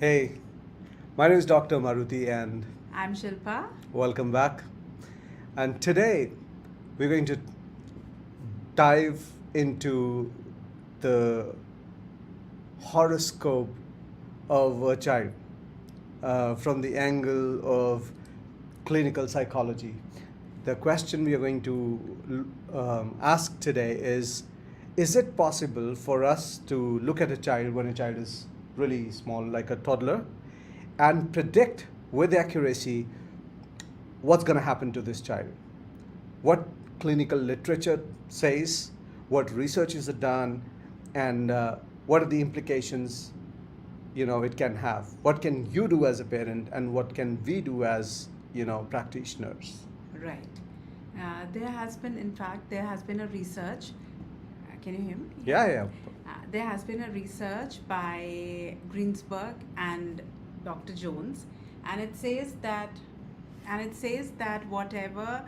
Hey, my name is Dr. Maruti and I'm Shilpa. welcome back. And today we're going to dive into the horoscope of a child from the angle of clinical psychology. The question we are going to ask today is it possible for us to look at a child when a child is really small, like a toddler, and predict with accuracy what's going to happen to this child? What clinical literature says, what research is done, and what are the implications it can have? What can you do as a parent, and what can we do as practitioners? Right. There has been a research. Can you hear me? Yeah, yeah. There has been a research by Greensberg and Dr. Jones, and it says that whatever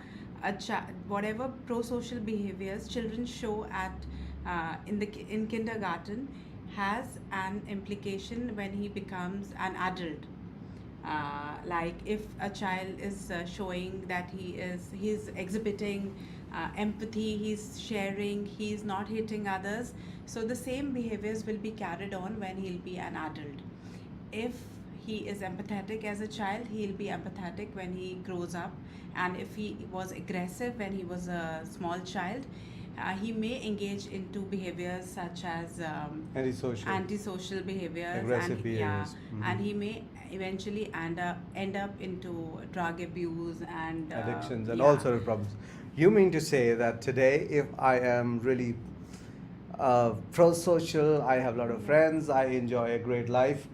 pro-social behaviors children show in kindergarten has an implication when he becomes an adult. Like if a child is showing that he's exhibiting empathy, he's sharing, he's not hitting others, so the same behaviors will be carried on when he'll be an adult. If he is empathetic as a child, he'll be empathetic when he grows up, and if he was aggressive when he was a small child, he may engage into behaviors such as antisocial behaviors, Aggressive and behaviors. and he may eventually end up into drug abuse and Addictions and all sort of problems. You mean to say that today, if I am really pro-social, I have a lot of friends, I enjoy a great life,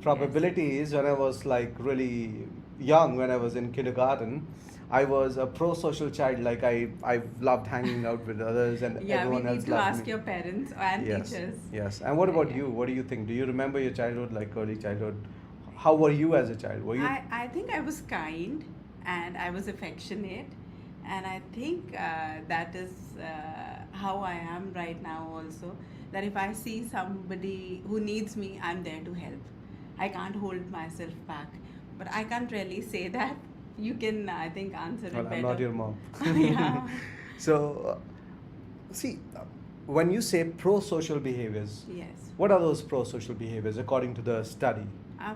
probability is when I was like really young, when I was in kindergarten, I was a pro-social child. Like I loved hanging out with others, and Yeah, we everyone need else to loved ask me. your parents and Yes, teachers. yes. And what about Yeah. you? What do you think? Do you remember your childhood, like early childhood? How were you as a child? Were you? I think I was kind and I was affectionate, and I think that is how I am right now also. That if I see somebody who needs me, I'm there to help. I can't hold myself back. But I can't really say that. You can, I think, answer it Well, I'm better. not your mom. Yeah. So, see, when you say pro-social behaviors, Yes. what are those pro-social behaviors according to the study?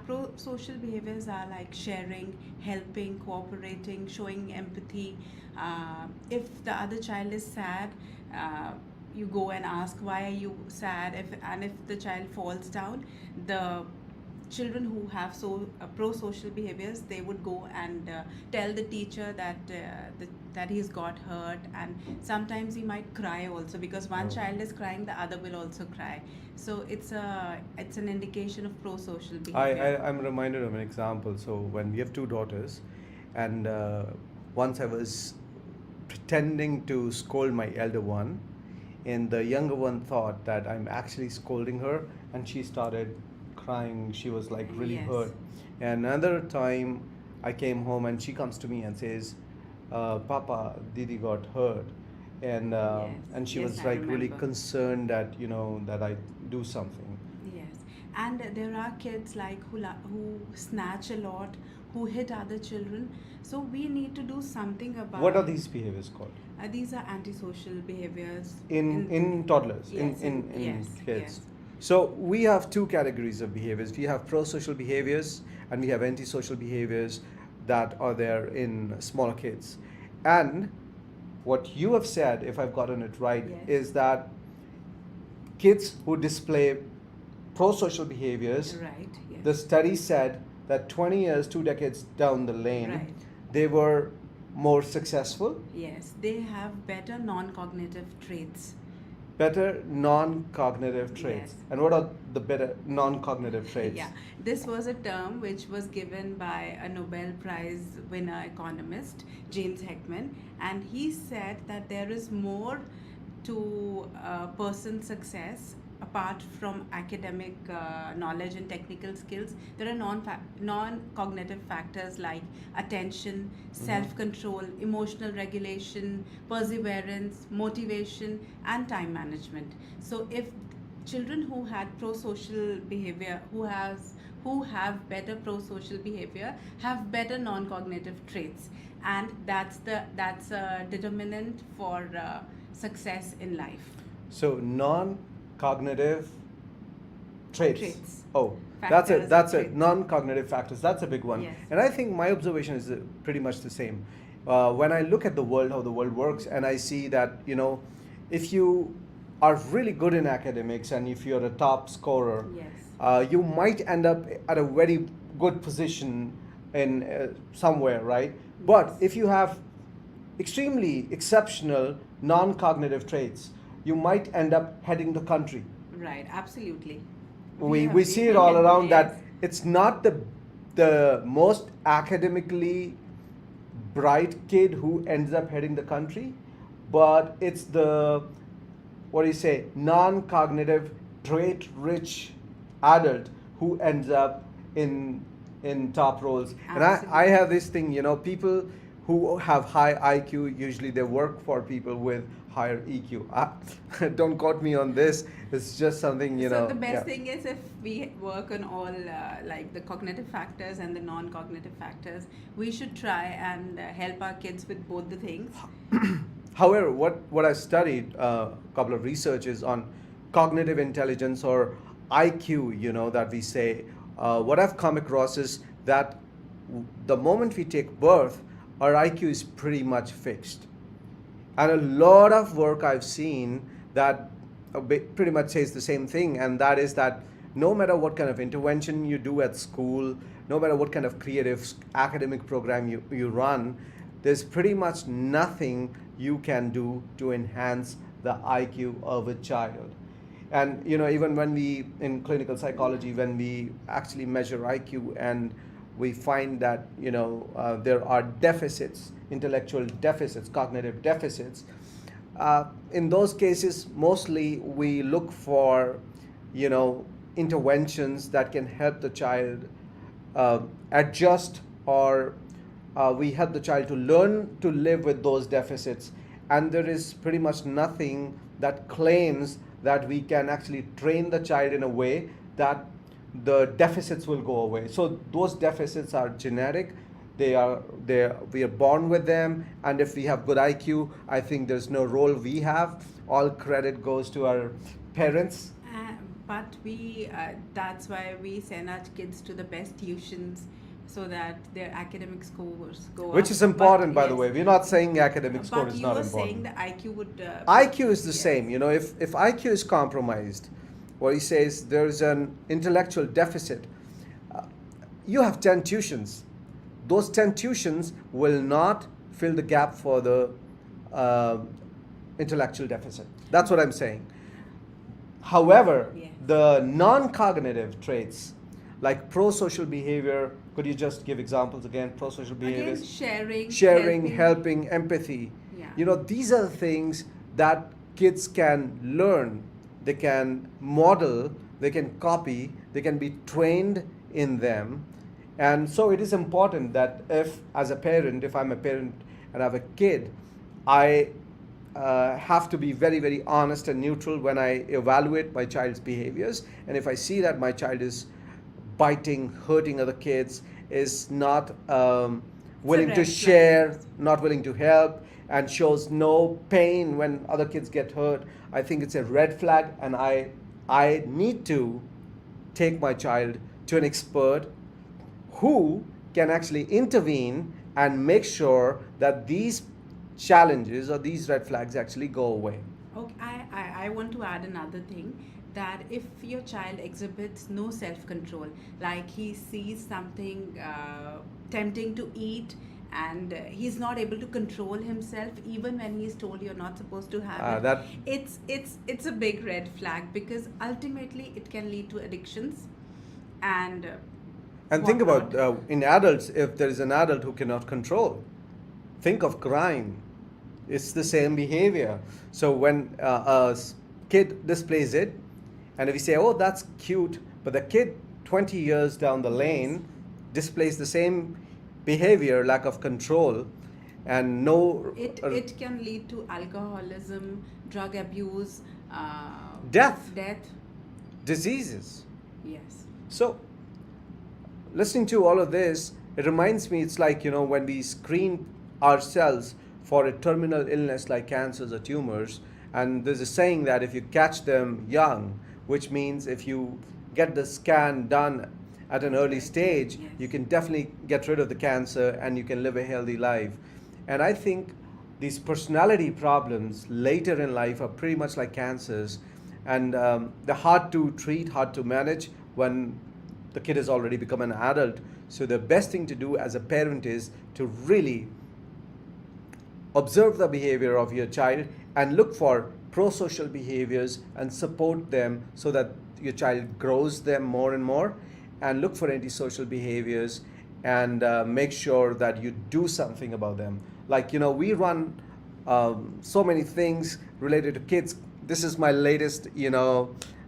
Pro social behaviors are like sharing, helping, cooperating, showing empathy. If the other child is sad, uh, you go and ask why are you sad. If the child falls down, the children who have pro social behaviors, they would go and tell the teacher that he's got hurt, and sometimes he might cry also, because one Oh. child is crying, the other will also cry. So it's an indication of pro social I, behavior. I'm reminded of an example. So when we have two daughters, and once I was pretending to scold my elder one, and the younger one thought that I'm actually scolding her, and she started crying. She was like really Yes. hurt. And another time, I came home and she comes to me and says, "Papa, Didi got hurt," and she Yes, was I like really remember. concerned that that I do something. Yes, and there are kids like who snatch a lot, who hit other children. So we need to do something What are about. these behaviors called? These are antisocial behaviors. In toddlers, Yes, in kids. yes. So we have two categories of behaviors. We have pro-social behaviors and we have antisocial behaviors that are there in smaller kids. And what you have said, if I've gotten it right, Yes. is that kids who display pro-social behaviors, Right. Yes. the study said that 20 years, 2 decades down the lane, Right. they were more successful, Yes, they have better non-cognitive traits. better non-cognitive traits. Yes. And what are the better non-cognitive traits? Yeah, this was a term which was given by a Nobel Prize winner economist, James Heckman, and he said that there is more to a person's success apart from academic knowledge and technical skills. There are non-cognitive factors like attention, self-control, emotional regulation, perseverance, motivation, and time management. So if children who had pro-social behavior, who have better pro-social behavior have better non-cognitive traits, and that's a determinant for success in life. So non-cognitive traits. Traits, Oh, factors, that's a traits. non-cognitive factors. That's a big one. Yes. And I think my observation is pretty much the same. When I look at the world, how the world works, and I see that if you are really good in academics and if you're a top scorer, Yes. you might end up at a very good position in somewhere, right? But Yes. if you have extremely exceptional non-cognitive traits, you might end up heading the country. Right, absolutely. We see it all around that it's not the most academically bright kid who ends up heading the country, but it's the, what do you say, non-cognitive trait rich adult who ends up in top roles. And I Absolutely. have this thing, people who have high IQ, usually they work for people with higher EQ. Don't quote me on this. It's just something, So the best yeah. thing is if we work on all like the cognitive factors and the non-cognitive factors, we should try and help our kids with both the things. However, what I studied, a couple of researches on cognitive intelligence or IQ, that we say, what I've come across is that the moment we take birth, our IQ is pretty much fixed. And a lot of work I've seen that pretty much says the same thing, and that is that no matter what kind of intervention you do at school, no matter what kind of creative academic program you run, there's pretty much nothing you can do to enhance the IQ of a child. And even when we in clinical psychology, when we actually measure IQ and we find that there are deficits, intellectual deficits, cognitive deficits. In those cases, mostly we look for interventions that can help the child adjust, or we help the child to learn to live with those deficits. And there is pretty much nothing that claims that we can actually train the child in a way that the deficits will go away. So those deficits are genetic. We are born with them, and if we have good IQ, I think there's no role we have. All credit goes to our parents. But that's why we send our kids to the best tuitions so that their academic scores go up. Which is important, But by the way. We're not saying academic score but is you not were saying important. the IQ would. IQ is the Yes. same. If IQ is compromised, what he says, there's an intellectual deficit. Uh, you have 10 tuitions. Those 10 tuitions will not fill the gap for the uh, intellectual deficit. That's what I'm saying. However, Yes. the non-cognitive traits like pro-social behavior, could you just give examples again? Pro-social Again, behaviors, sharing, helping, empathy. Yeah. These are the things that kids can learn, they can model, they can copy, they can be trained in them. And so it is important that if I'm a parent and I have a kid, I have to be very, very honest and neutral when I evaluate my child's behaviors. And if I see that my child is biting, hurting other kids, is not willing to red share, flag. not willing to help, and shows no pain when other kids get hurt, I think it's a red flag, and I need to take my child to an expert who can actually intervene and make sure that these challenges or these red flags actually go away. Okay, I want to add another thing, that if your child exhibits no self control, like he sees something tempting to eat, and he's not able to control himself even when he's told you're not supposed to have it, That it's a big red flag, because ultimately it can lead to addictions and And think about whatnot. in adults, if there is an adult who cannot control, think of crime. It's the same behavior. So when kid displays it, and if we say, oh, that's cute, but the kid 20 years down the Yes. lane displays the same behavior, lack of control, and no It can lead to alcoholism, drug abuse, Death. death. diseases. Yes. So listening to all of this, it reminds me, it's like, when we screen ourselves for a terminal illness like cancers or tumors, and there's a saying that if you catch them young, which means if you get the scan done at an early stage, Yes. you can definitely get rid of the cancer and you can live a healthy life. And I think these personality problems later in life are pretty much like cancers, and they're hard to treat, hard to manage when the kid has already become an adult. So the best thing to do as a parent is to really observe the behavior of your child and look for pro-social behaviors and support them so that your child grows them more and more, and look for antisocial behaviors and make sure that you do something about them. Like, we run so many things related to kids. This is my latest,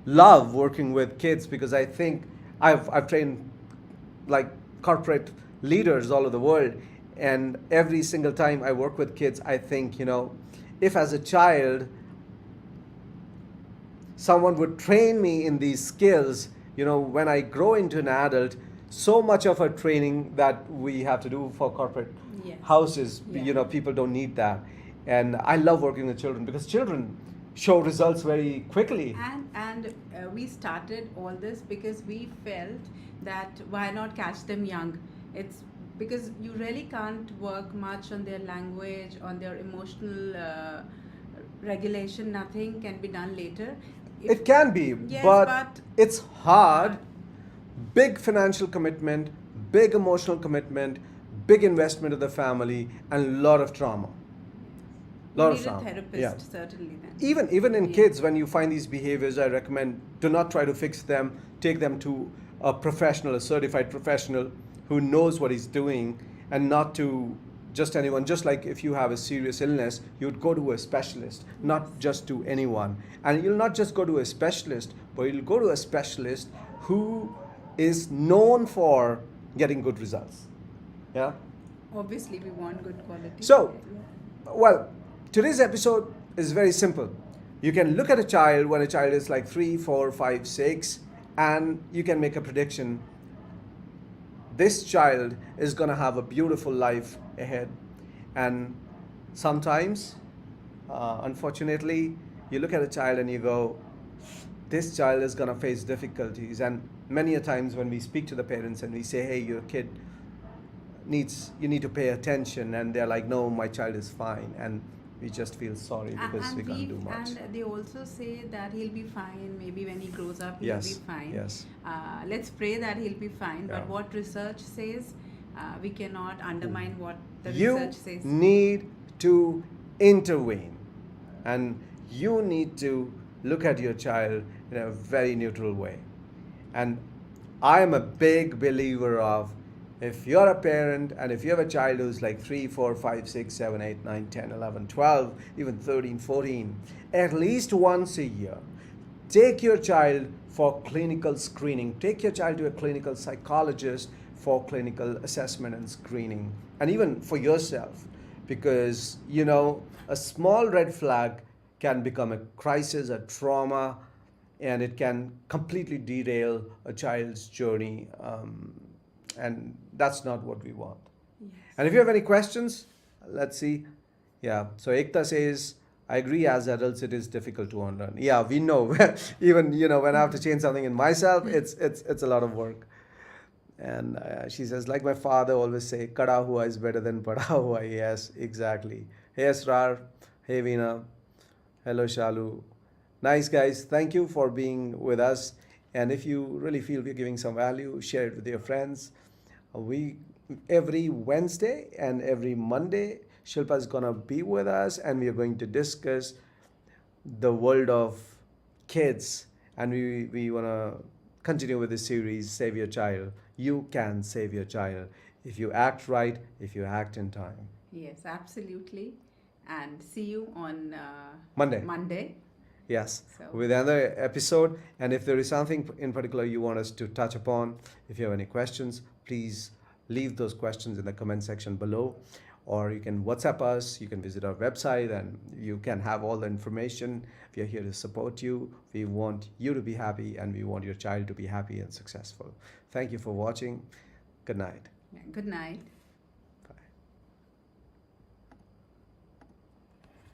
love working with kids, because I think I've trained like corporate leaders all over the world, and every single time I work with kids, I think, if as a child someone would train me in these skills, when I grow into an adult, so much of our training that we have to do for corporate Yes. houses, Yeah. people don't need that. And I love working with children because children show results very quickly. And we started all this because we felt that why not catch them young? It's because you really can't work much on their language, on their emotional regulation. Nothing can be done later. It can be, Yes, but but it's hard. Big financial commitment, big emotional commitment, big investment of the family, and a lot of trauma. you Lot need of a trauma. therapist, Yeah. certainly then. Even in Yeah. kids, when you find these behaviors, I recommend do not try to fix them. Take them to a professional, a certified professional who knows what he's doing, and not to just anyone. Just like if you have a serious illness, you'd go to a specialist, not just to anyone. And you'll not just go to a specialist, but you'll go to a specialist who is known for getting good results. Yeah. Obviously, we want good quality. So, well, today's episode is very simple. You can look at a child when a child is like 3, 4, 5, 6, and you can make a prediction. This child is going to have a beautiful life ahead. And sometimes, unfortunately, you look at a child and you go, this child is going to face difficulties. And many a times when we speak to the parents and we say, hey, your kid you need to pay attention, and they're like, no, my child is fine, and we just feel sorry because we can't do much. And they also say that he'll be fine. Maybe when he grows up, he'll Yes, be fine. yes. Let's pray that he'll be fine. Yeah. But what research says, we cannot undermine what the You research says. need to intervene, and you need to look at your child in a very neutral way. And I am a big believer of, if you're a parent and if you have a child who's like 3, 4, 5, 6, 7, 8, 9, 10, 11, 12, even 13, 14, at least once a year, take your child for clinical screening. Take your child to a clinical psychologist for clinical assessment and screening, and even for yourself, because a small red flag can become a crisis, a trauma, and it can completely derail a child's journey, and that's not what we want. Yes. And if you have any questions, let's see. Yeah, so Ekta says, I agree, as adults it is difficult to unlearn. Yeah, we know. Even when I have to change something in myself, it's a lot of work. And she says, like my father always say, kada hua is better than pada hua. Yes, exactly. Hey Asrar, hey Veena, hello Shalu. Nice guys, thank you for being with us. And if you really feel we're giving some value, share it with your friends. We every Wednesday and every Monday, Shilpa is gonna be with us, and we are going to discuss the world of kids, and we wanna continue with this series, Save Your Child. You can save your child if you act right, if you act in time. Yes, absolutely. And see you on Monday. Monday. Yes, So- with another episode. And if there is something in particular you want us to touch upon, if you have any questions, please leave those questions in the comment section below. Or you can WhatsApp us, you can visit our website, and you can have all the information. We are here to support you. We want you to be happy, and we want your child to be happy and successful. Thank you for watching. Good night. Yeah, good night.